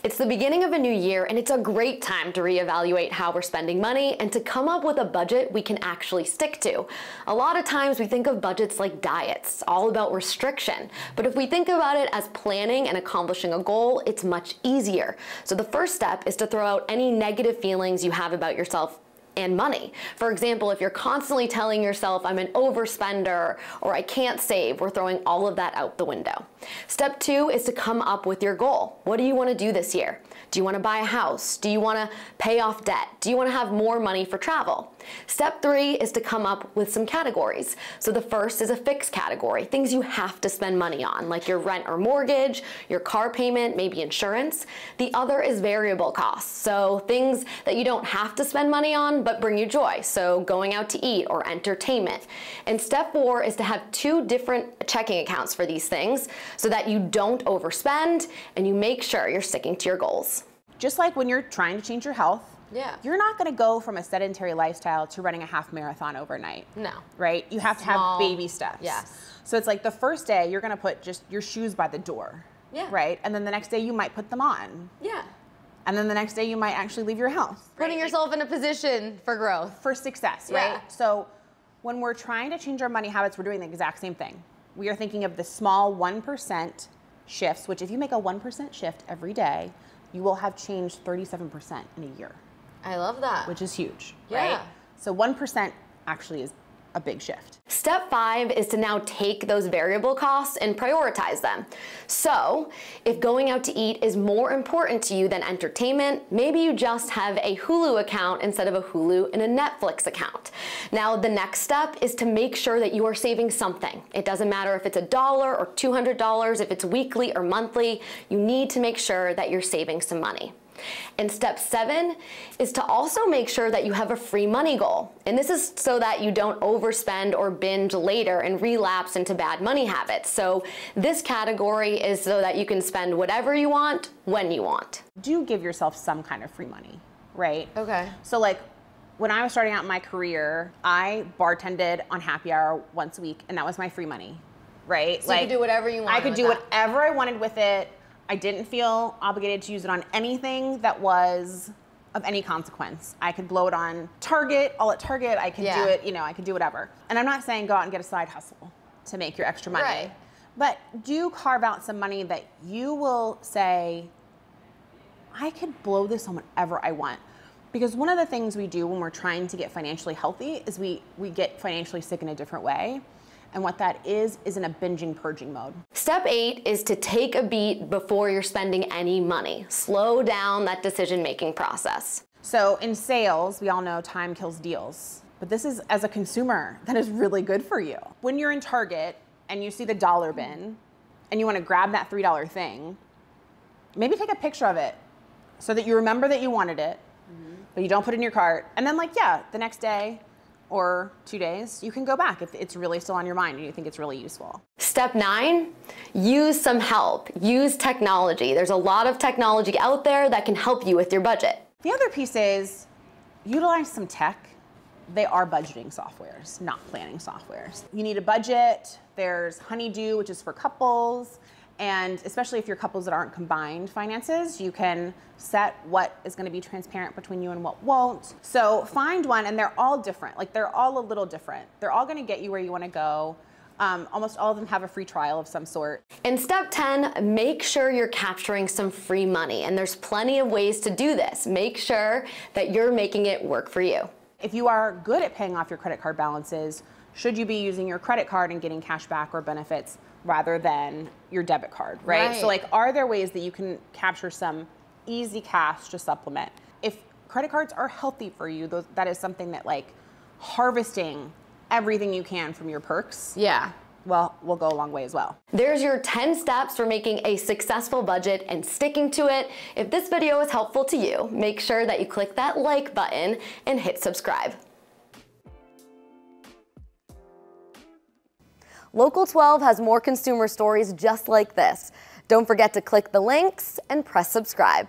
It's the beginning of a new year, and it's a great time to reevaluate how we're spending money and to come up with a budget we can actually stick to. A lot of times we think of budgets like diets, all about restriction. But if we think about it as planning and accomplishing a goal, it's much easier. So the first step is to throw out any negative feelings you have about yourself and money. For example, if you're constantly telling yourself, I'm an overspender, or I can't save, we're throwing all of that out the window. Step 2 is to come up with your goal. What do you want to do this year? Do you want to buy a house? Do you want to pay off debt? Do you want to have more money for travel? Step 3 is to come up with some categories. So the first is a fixed category, things you have to spend money on, like your rent or mortgage, your car payment, maybe insurance. The other is variable costs, so things that you don't have to spend money on but bring you joy, so going out to eat or entertainment. And step 4 is to have 2 different checking accounts for these things so that you don't overspend and you make sure you're sticking to your goals. Just like when you're trying to change your health, you're not going to go from a sedentary lifestyle to running a half marathon overnight. No. Right? You have to have baby steps. Yes. So it's like the first day you're going to put just your shoes by the door. Yeah. Right? And then the next day you might put them on. Yeah. And then the next day you might actually leave your house. Putting yourself in a position for growth. For success, right? So when we're trying to change our money habits, we're doing the exact same thing. We are thinking of the small 1% shifts, which if you make a 1% shift every day, you will have changed 37% in a year. I love that. Which is huge, right? So 1% actually is a big shift. Step 5 is to now take those variable costs and prioritize them. So if going out to eat is more important to you than entertainment, maybe you just have a Hulu account instead of a Hulu and a Netflix account. Now the next step is to make sure that you are saving something. It doesn't matter if it's $1 or $200, if it's weekly or monthly, you need to make sure that you're saving some money. And step 7 is to also make sure that you have a free money goal. And this is so that you don't overspend or binge later and relapse into bad money habits. So this category is so that you can spend whatever you want, when you want. Do give yourself some kind of free money, right? Okay. So like when I was starting out my career, I bartended on happy hour once a week, and that was my free money, right? So you could do whatever you wanted. I could do whatever I wanted with it. I didn't feel obligated to use it on anything that was of any consequence. I could blow it on Target, all at Target. I could do it, I could do whatever. And I'm not saying go out and get a side hustle to make your extra money. Right. But do carve out some money that you will say, I could blow this on whatever I want. Because one of the things we do when we're trying to get financially healthy is we get financially sick in a different way. And what that is in a binging, purging mode. Step 8 is to take a beat before you're spending any money. Slow down that decision-making process. So in sales, we all know time kills deals. But this is, as a consumer, that is really good for you. When you're in Target and you see the dollar bin and you want to grab that $3 thing, maybe take a picture of it so that you remember that you wanted it, but you don't put it in your cart. And then the next day, or 2 days, you can go back if it's really still on your mind and you think it's really useful. Step 9, use some help. Use technology. There's a lot of technology out there that can help you with your budget. The other piece is utilize some tech. They are budgeting softwares, not planning softwares. You need a budget. There's Honeydew, which is for couples. And especially if you're couples that aren't combined finances, you can set what is going to be transparent between you and what won't. So find one, and they're all different. Like they're all a little different. They're all going to get you where you want to go. Almost all of them have a free trial of some sort. In step 10, make sure you're capturing some free money. And there's plenty of ways to do this. Make sure that you're making it work for you. If you are good at paying off your credit card balances, should you be using your credit card and getting cash back or benefits rather than your debit card, right? So are there ways that you can capture some easy cash to supplement? If credit cards are healthy for you, that is something that harvesting everything you can from your perks, will go a long way as well. There's your 10 steps for making a successful budget and sticking to it. If this video is helpful to you, make sure that you click that like button and hit subscribe. Local 12 has more consumer stories just like this. Don't forget to click the links and press subscribe.